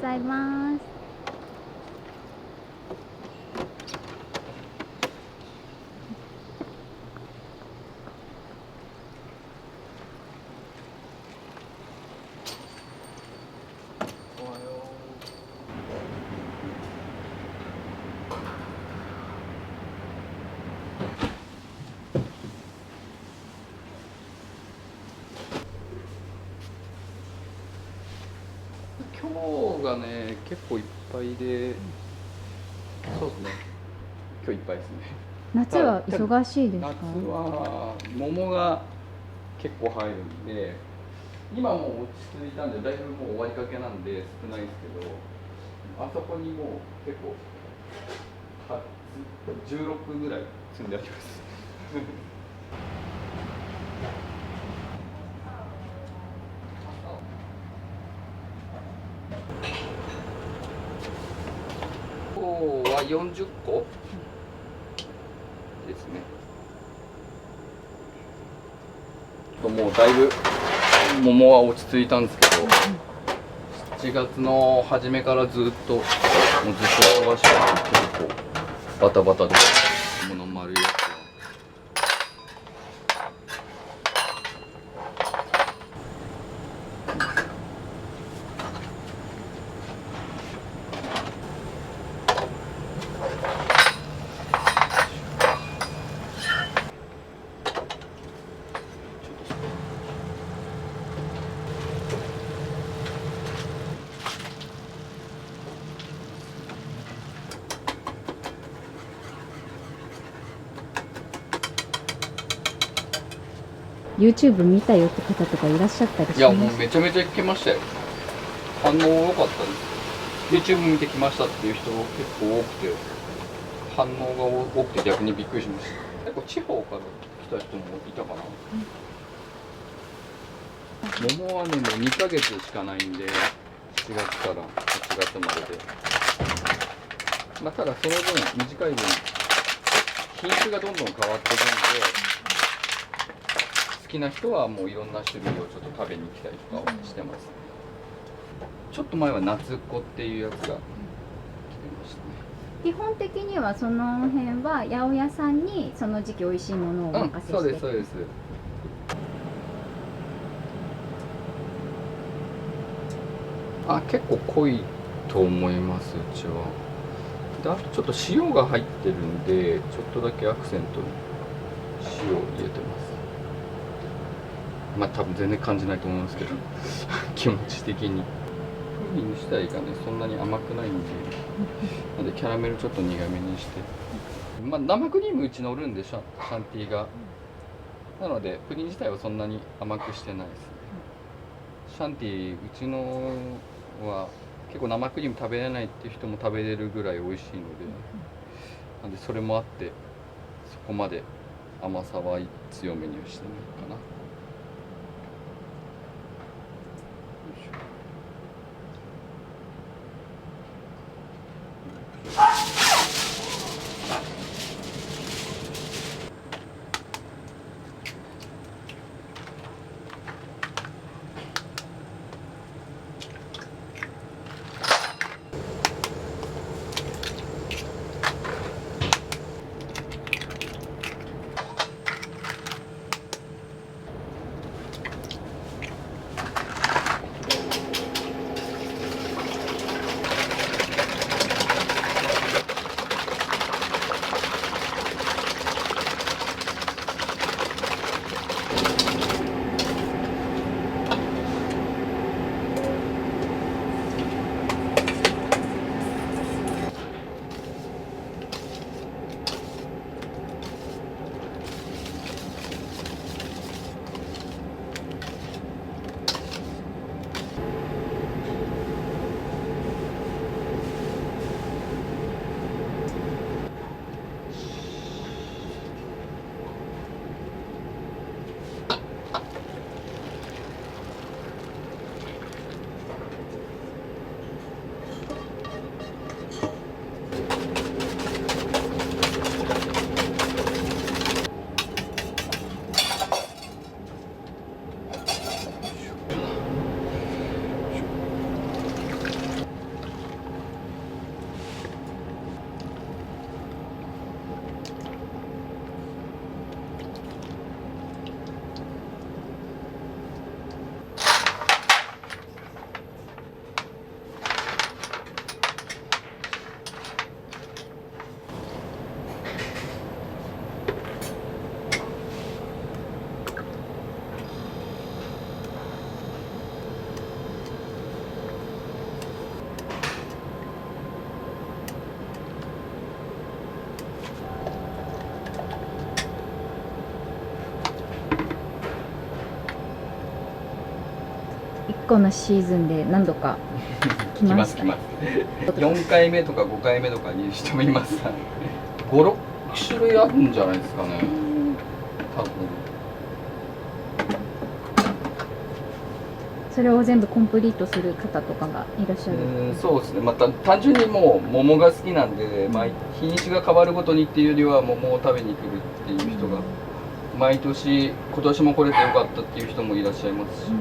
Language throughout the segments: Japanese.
ざいます。今日がね結構いっぱいで、そうですね。今日いっぱいですね。夏は忙しいですか？夏は桃が結構入るんで、今もう落ち着いたんでだいぶもう終わりかけなんで少ないですけど、あそこにもう結構16ぐらい積んであります。今日は40個ですね。もうだいぶ桃は落ち着いたんですけど、7月の初めからずっともうずっと忙しくて結構バタバタです。桃の丸いやつは。YouTube 見たよって方とかいらっしゃったりします？いやもうめちゃめちゃ来ましたよ。反応良かったです。YouTube 見てきましたっていう人結構多くて、反応が多くて逆にびっくりしました。結構地方から来た人もいたかな。桃はねもう2ヶ月しかないんで、7月から8月までで、まあ、ただその分短い分品種がどんどん変わっていくんで、好きな人はもういろんな種類をちょっと食べに来たりとかしてます。ちょっと前は夏っ子っていうやつが来てましたね。基本的にはその辺は八百屋さんにその時期美味しいものをお任せして、そうですそうです。結構濃いと思います、うちは。であとちょっと塩が入ってるんで、ちょっとだけアクセントに塩を入れてます。まあ多分全然感じないと思いますけど気持ち的にプリン自体がねそんなに甘くないんで、なんでキャラメルちょっと苦めにして、まあ生クリームうち乗るんでシャンティーが、なのでプリン自体はそんなに甘くしてないですね。シャンティーうちのは結構生クリーム食べれないっていう人も食べれるぐらい美味しいので、なんでそれもあってそこまで甘さは強めにはしてないかな。構なシーズンで何度か来ました。来ます4回目とか5回目とかにいる人もいます。56種類あるんじゃないですかね、多分。それを全部コンプリートする方とかがいらっしゃる。そうですね、また単純にもう桃が好きなんで、日にちが変わるごとにっていうよりは桃を食べに来るっていう人が毎年、今年も来れてよかったっていう人もいらっしゃいますし、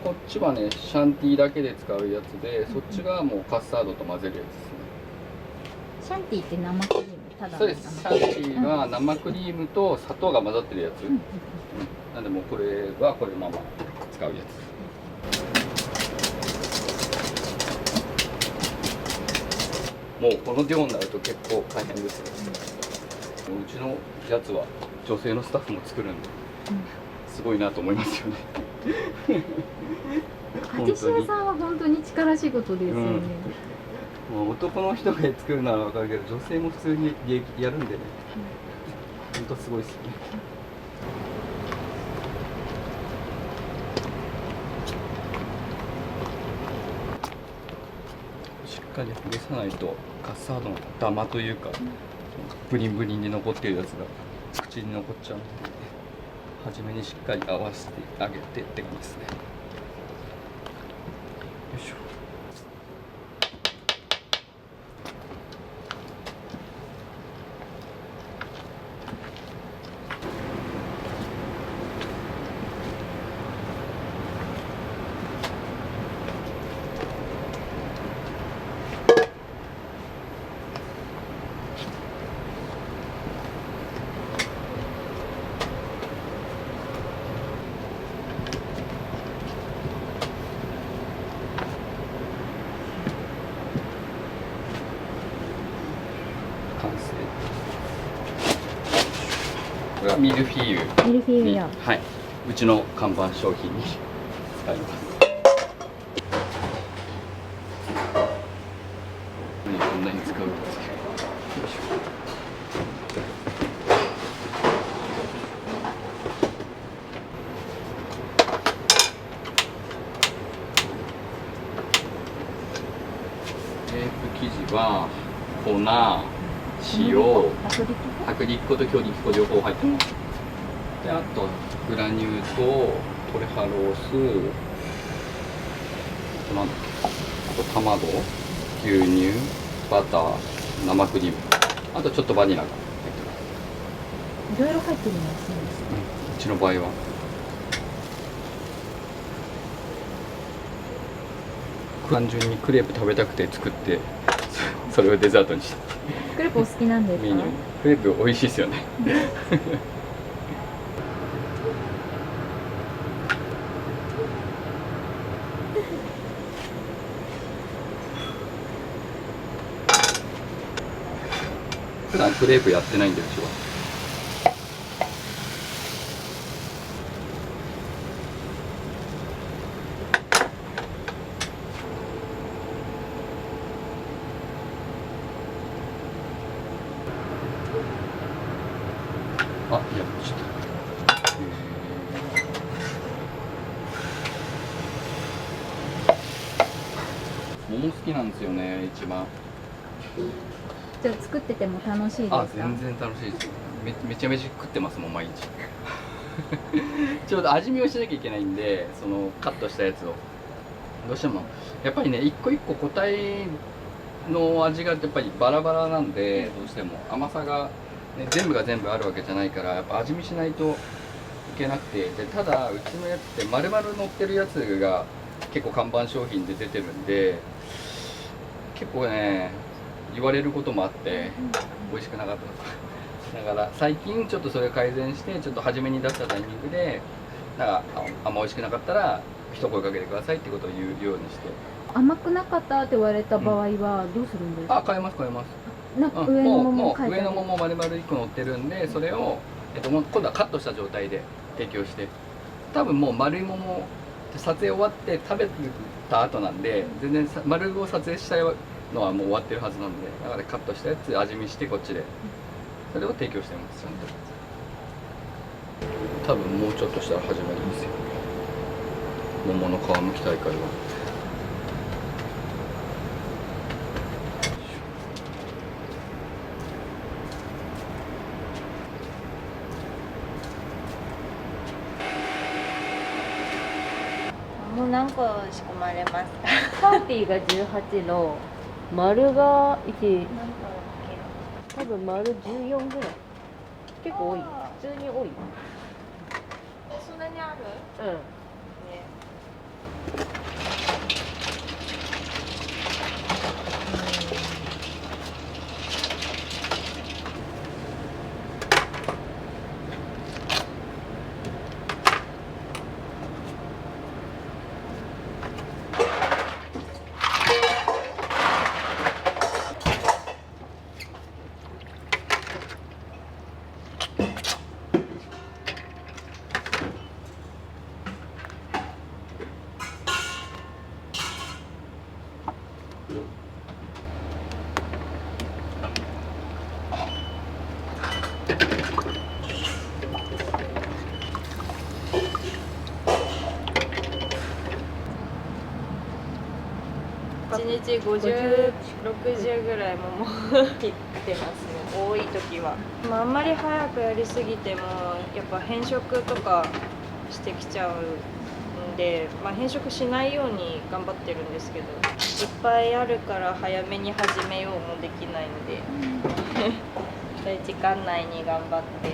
こっちはね、シャンティーだけで使うやつで、そっちがもうカスタードと混ぜるやつですね。シャンティーって生クリーム、ただのそうです。シャンティーは生クリームと砂糖が混ざってるやつ。なんでもうこれはこれまま使うやつ。もうこの量になると結構大変ですよ。うちのやつは女性のスタッフも作るんで、すごいなと思いますよね。パティシエさんは本当に力仕事ですよね。もう男の人が作るならわかるけど、女性も普通にやるんでね、本当すごいですよね。しっかりほぐさないとカスタードのダマというか、ブリンブリンに残っているやつが口に残っちゃうので、初めにしっかり合わせてあげてって感じですね。よいしょ。完成。これはミルフィーユミルフィーユに、や。はい、うちの看板商品に使います。こんなに使うんですけど。よいしょ。クレープ生地は粉、塩、薄力粉と強力粉両方入ってます。で、あとグラニューとトレハロース、あとなんだっけ、あと卵、牛乳、バター、生クリーム、あとちょっとバニラが入ってます。いろいろ入ってるのがそうですね。うちの場合は。単純にクレープ食べたくて作ってそれをデザートにしたクレープお好きなんですか？メニュー。クレープ美味しいですよね普段クレープやってないんでうちは。あ、いや、ちょっと。桃好きなんですよね、一番。じゃあ作ってても楽しいですか？あ、全然楽しいですよ。めちゃめちゃ食ってますもん、毎日。ちょうど味見をしなきゃいけないんで、そのカットしたやつを。どうしても、やっぱりね、一個一個個体の味がやっぱりバラバラなんで、どうしても甘さが、ね、全部が全部あるわけじゃないから、やっぱ味見しないといけなくて、でただうちのやつって丸々乗ってるやつが結構看板商品で出てるんで、結構ね言われることもあって美味しくなかったとか。だから最近ちょっとそれを改善して、ちょっと初めに出したタイミングでなんかあんま美味しくなかったら一声かけてくださいってことを言うようにして。甘くなかったって言われた場合はどうするんですか？あ、買えます買えます。なんか上の桃を書いてある。上の桃丸々1個乗ってるんで、それを、もう今度はカットした状態で提供して、多分もう丸い桃撮影終わって食べた後なんで、全然丸を撮影したのはもう終わってるはずなんで、だからカットしたやつ味見してこっちでそれを提供してます。ちゃんと多分もうちょっとしたら始まりますよ、桃の皮むき大会は。もう何個仕込まれますか？パーティーが18の丸が1、何個だっ多分丸14ぐらい。結構多い。あ普通に多い。け？そんなにある？うん。ね。1日50、60ぐらい桃切ってますね、多い時は。あんまり早くやりすぎてもやっぱ変色とかしてきちゃうんで、変色しないように頑張ってるんですけど、いっぱいあるから早めに始めようもできないんで、時間内に頑張って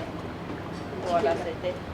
終わらせて。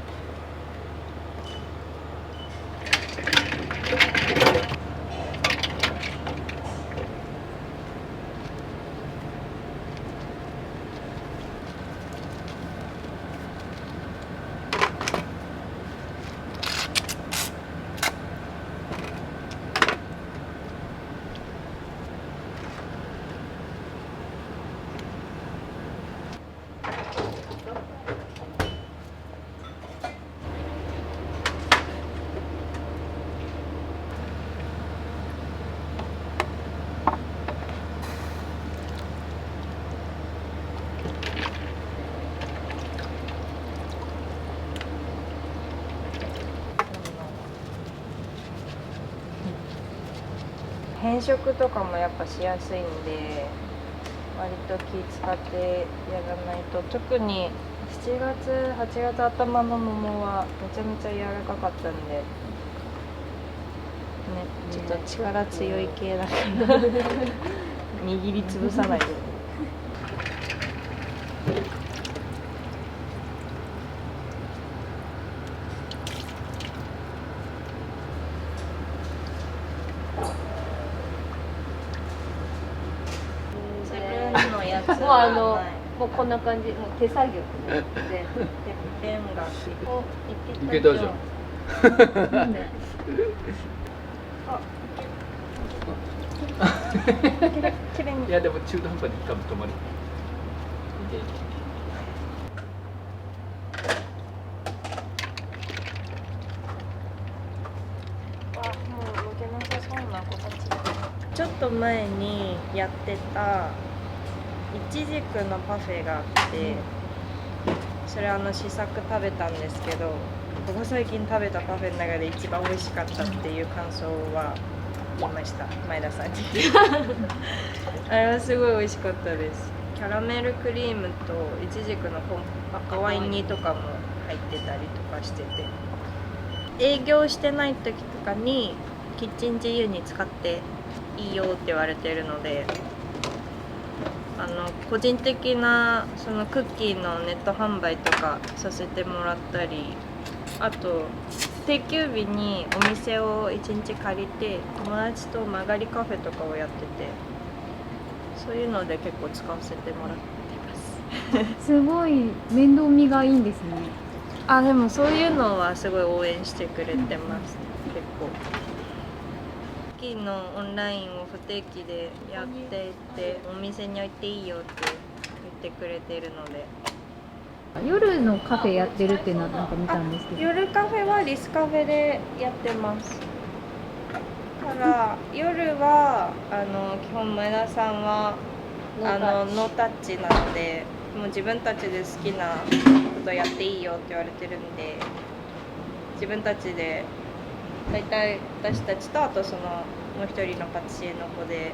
変色とかもやっぱしやすいんで、割と気使ってやらないと。特に7月8月頭の桃はめちゃめちゃ柔らかかったんでね、ちょっと力強い系だから握りつぶさないように。通もうもうこんな感じ、もう手作業で。てっぺんがお、いけたじゃん。なんできれいにいやでも中途半端に一回も止まる。あ、もう動けなさそうな子たちだ。ちょっと前にやってたいちじくのパフェがあって、それ試作食べたんですけど、ここ最近食べたパフェの中で一番美味しかったっていう感想は言いました、前田さんに。あれはすごい美味しかったです。キャラメルクリームといちじくの赤ワイン煮とかも入ってたりとかしてて、営業してない時とかにキッチン自由に使っていいよって言われてるので、個人的なそのクッキーのネット販売とかさせてもらったり、あと定休日にお店を1日借りて友達と曲がりカフェとかをやってて、そういうので結構使わせてもらってます。すごい面倒見がいいんですね。あ、でもそういうのはすごい応援してくれてます、結構。クッキーのオンラインを不定期でやっていて、お店に置いていいよって言ってくれてるので。夜のカフェやってるっていうのはなんか見たんですけど、夜カフェはリスカフェでやってます。ただ夜は基本前田さんはノータッチなので、もう自分たちで好きなことやっていいよって言われてるんで、自分たちで大体私たちと、あとそのもう一人のパティシエの子で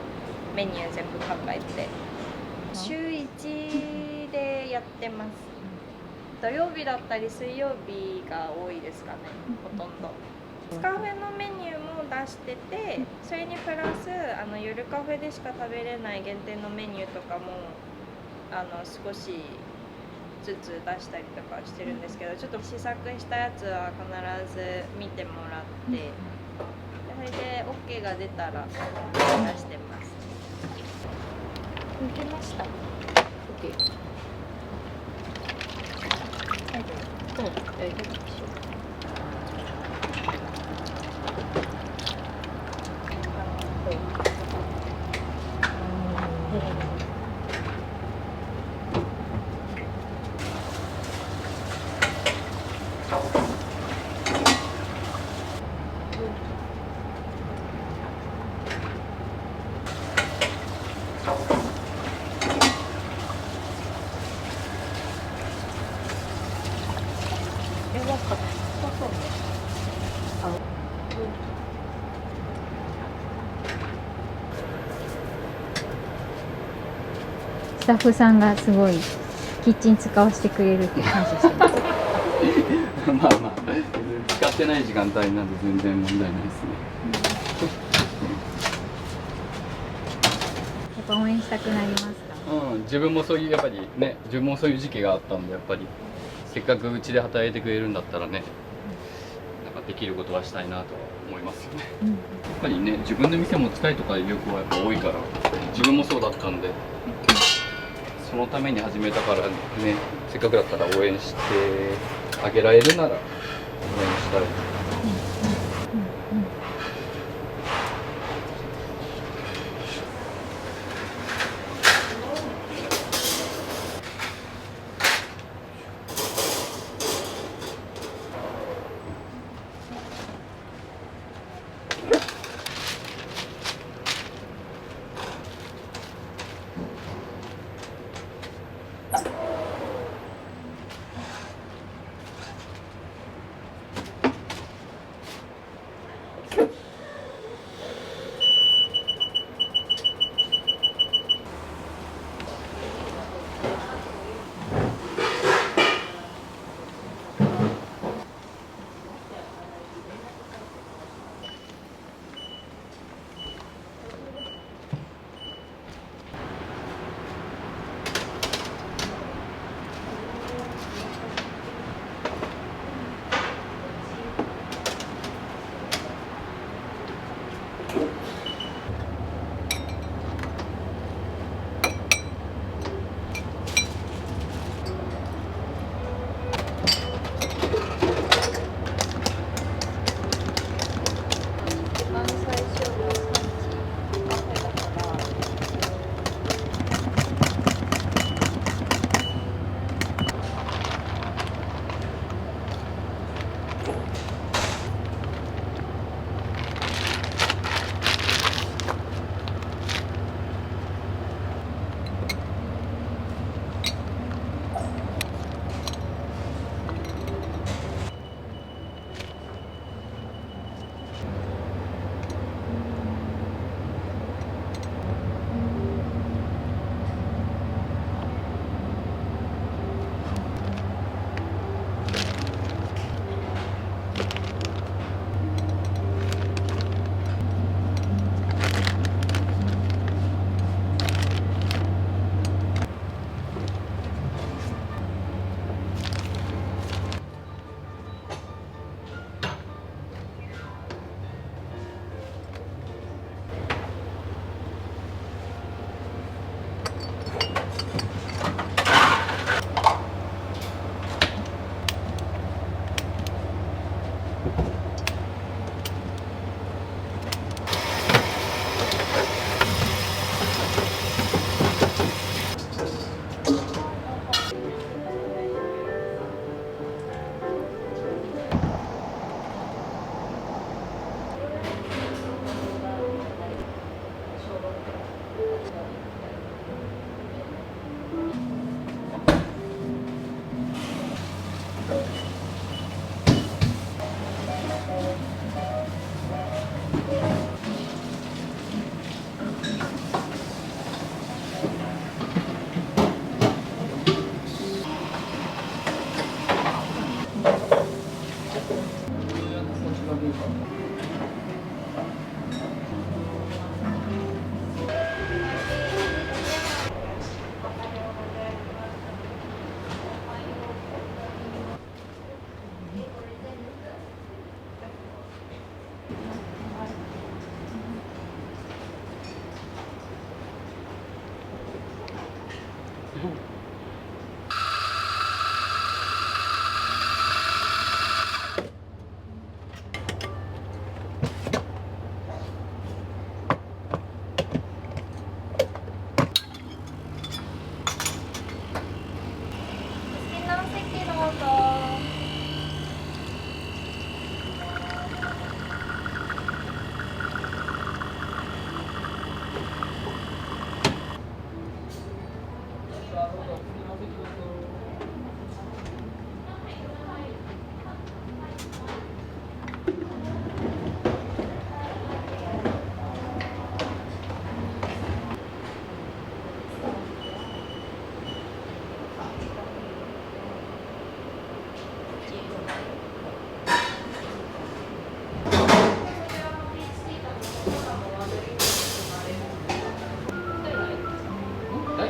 メニュー全部考えて週1でやってます。土曜日だったり水曜日が多いですかね、ほとんど。カフェのメニューも出してて、それにプラス夜カフェでしか食べれない限定のメニューとかも少しずつ出したりとかしてるんですけど、ちょっと試作したやつは必ず見てもらって、それで OK が出たら出してます。抜けました。オッケー。大丈夫。うん、大丈夫でしょ。スタッフさんがすごいキッチン使わせてくれるって感謝してます。まあまあ使ってない時間帯なんで全然問題ないですね。やっぱ応援したくなりますか？自分もそういうやっぱりね、自分もそういう時期があったんで、やっぱりせっかくうちで働いてくれるんだったらね、なんかできることはしたいなとは思いますよね。やっぱりね、自分の店持ちたいとかいう子はやっぱ多いから、自分もそうだったんで、そのために始めたからね、せっかくだったら応援してあげられるなら応援したい。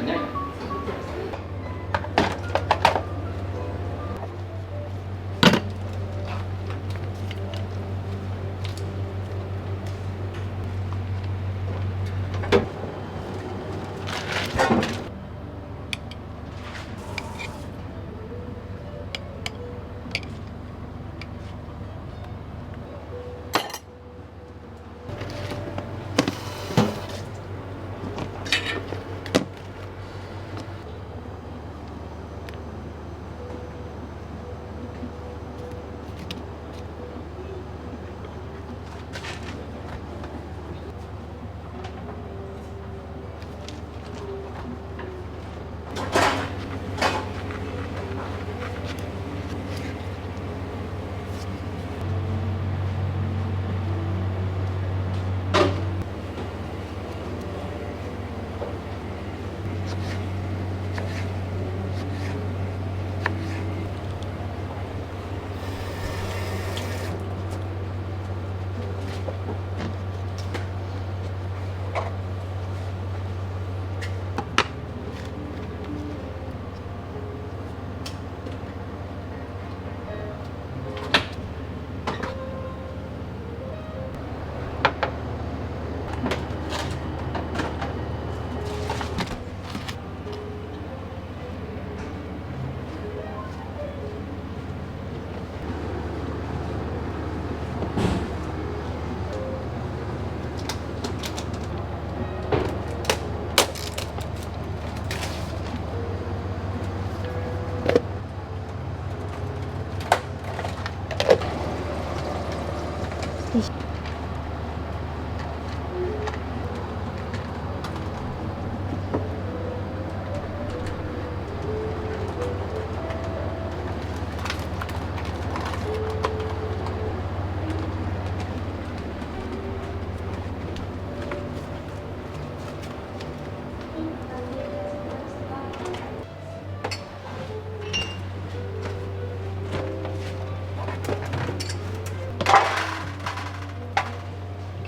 ね。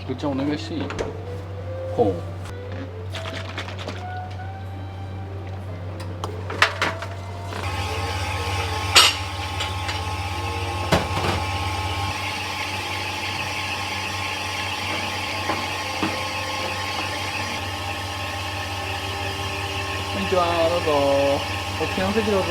菊ちゃんお願いしていい？コーン。こんにちは、どうぞ。お好きなお席どうぞ。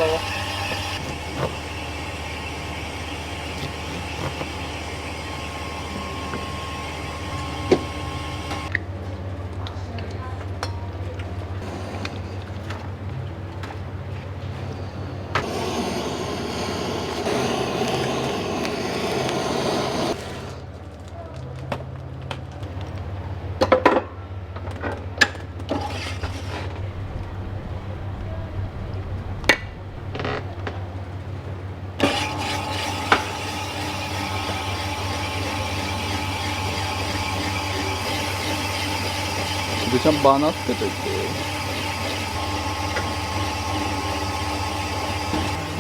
菊ちゃんバーナーつけといて。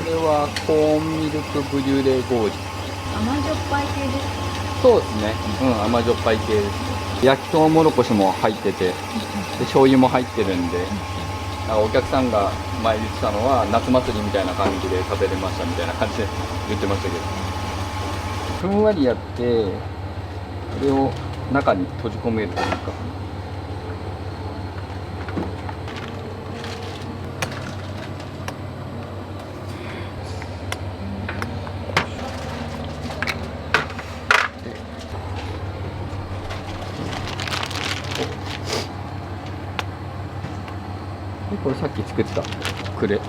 これはコーンミルクブリュレゴージ。甘じょっぱい系ですか？そうですね。甘じょっぱい系です。焼きとうもろこしも入ってて、で醤油も入ってるんで、お客さんが前言ってたのは夏祭りみたいな感じで食べれましたみたいな感じで言ってましたけど、ふんわりやってこれを中に閉じ込めるというか。でこれさっき作ってたクレ。こ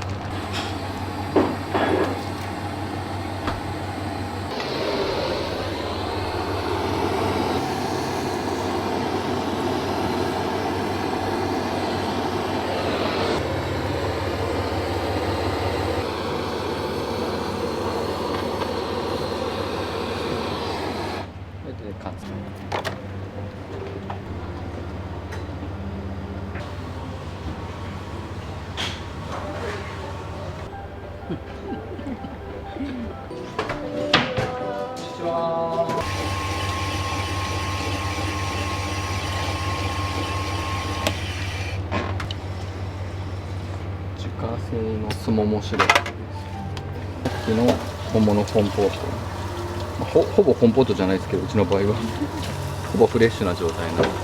れで完成。自家製のすももシロップです。さっきの桃のコンポート、ほぼコンポートじゃないですけど、うちの場合はほぼフレッシュな状態なので。こ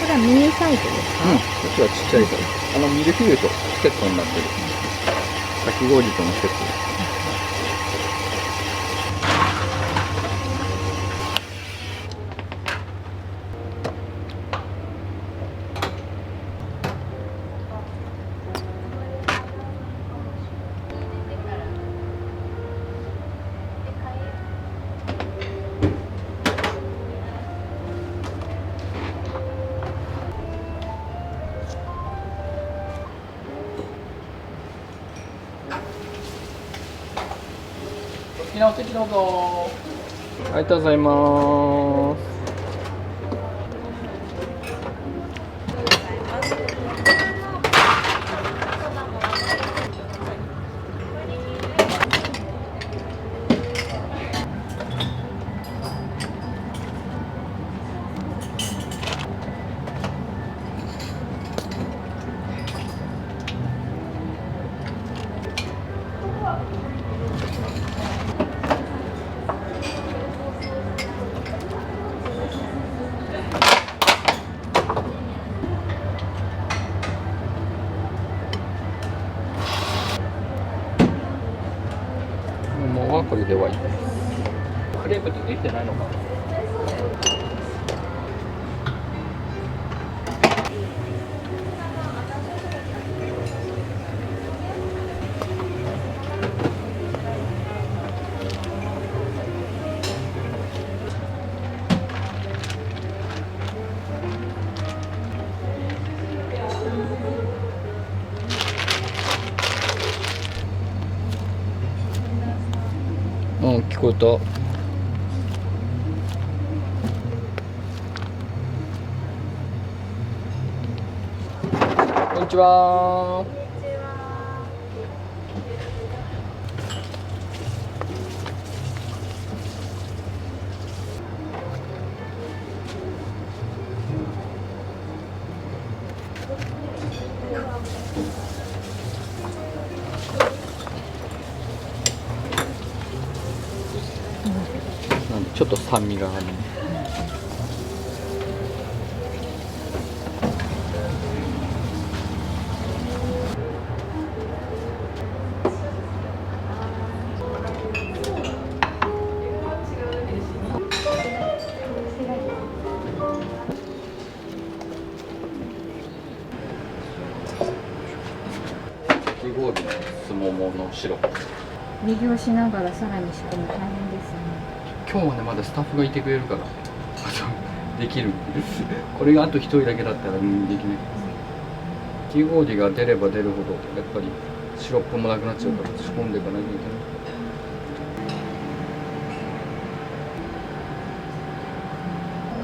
れはミニサイズですか？こっちはちっちゃいサイズ。ミルフィーユとセットになってる。かき氷とのセットです。好きなお席どうぞ。ありがとうございます。桃はこれで終わりです。クレープってできてないのかな。聞こえた。こんにちは。なんでちょっと酸味がある。かき氷のすもものシロップ。営業しながらさらに仕込み大変ですね。今日はねまだスタッフがいてくれるからできるんです。これがあと一人だけだったらできない。かき氷が出れば出るほどやっぱりシロップもなくなっちゃうから仕込んでいかなきゃいけ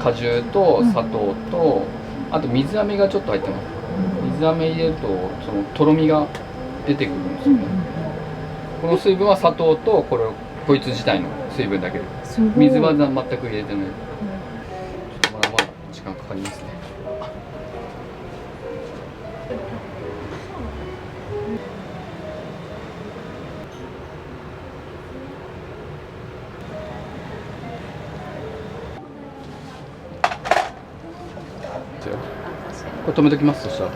ない。果汁と砂糖と、あと水飴がちょっと入ってます。水飴入れるとそのとろみが出てくるんですよね。この水分は砂糖とこいつ自体の水分だけで、水は全く入れてない。ちょっとまだまだ時間かかりますね。これ止めときます。そしたら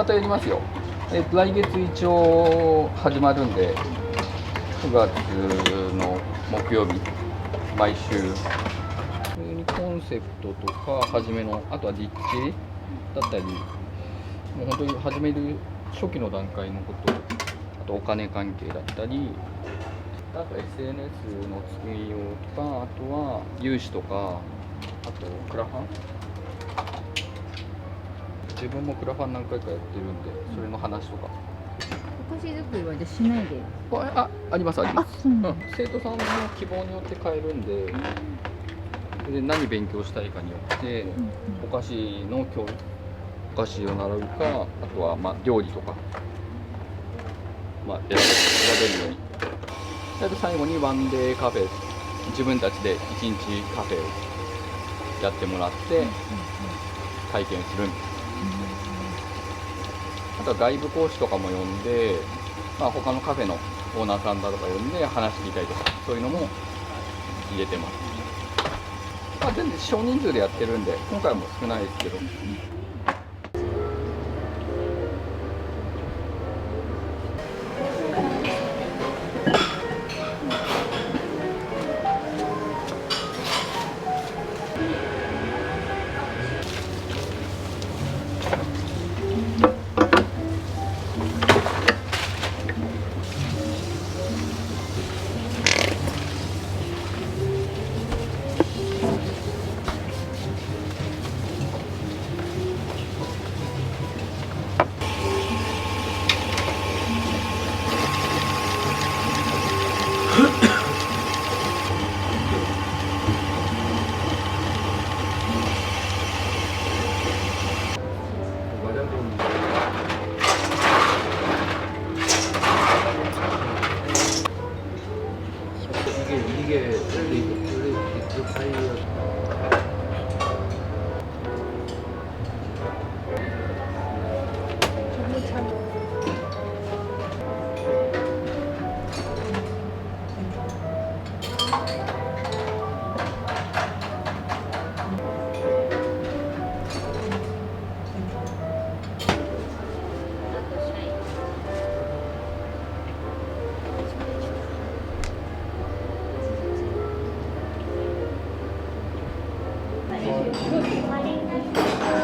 またやりますよ。来月一応始まるんで、9月の木曜日、毎週。普通にコンセプトとか、初めの、あとは立地だったり、もう本当に始める初期の段階のこと、あとお金関係だったり、あと SNS の運用とか、あとは融資とか、あとクラファン。自分もクラファン何回かやってるんで、それの話とか。お菓子作りはじゃあしないで。ありますありまあ、す。そうなんだ。生徒さんの希望によって変えるんで、で何勉強したいかによってお菓子の教育、お菓子を習うか、あとは料理とか、選べるように。で最後にワンデーカフェ、自分たちで一日カフェをやってもらって体験する。あとは外部講師とかも呼んで、他のカフェのオーナーさんだとか呼んで話聞いたりとか、そういうのも入れてます。全然少人数でやってるんで、今回も少ないですけど。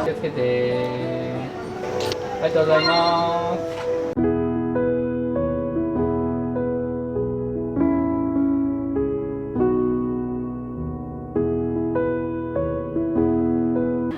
気をつけて。ありがとうございます。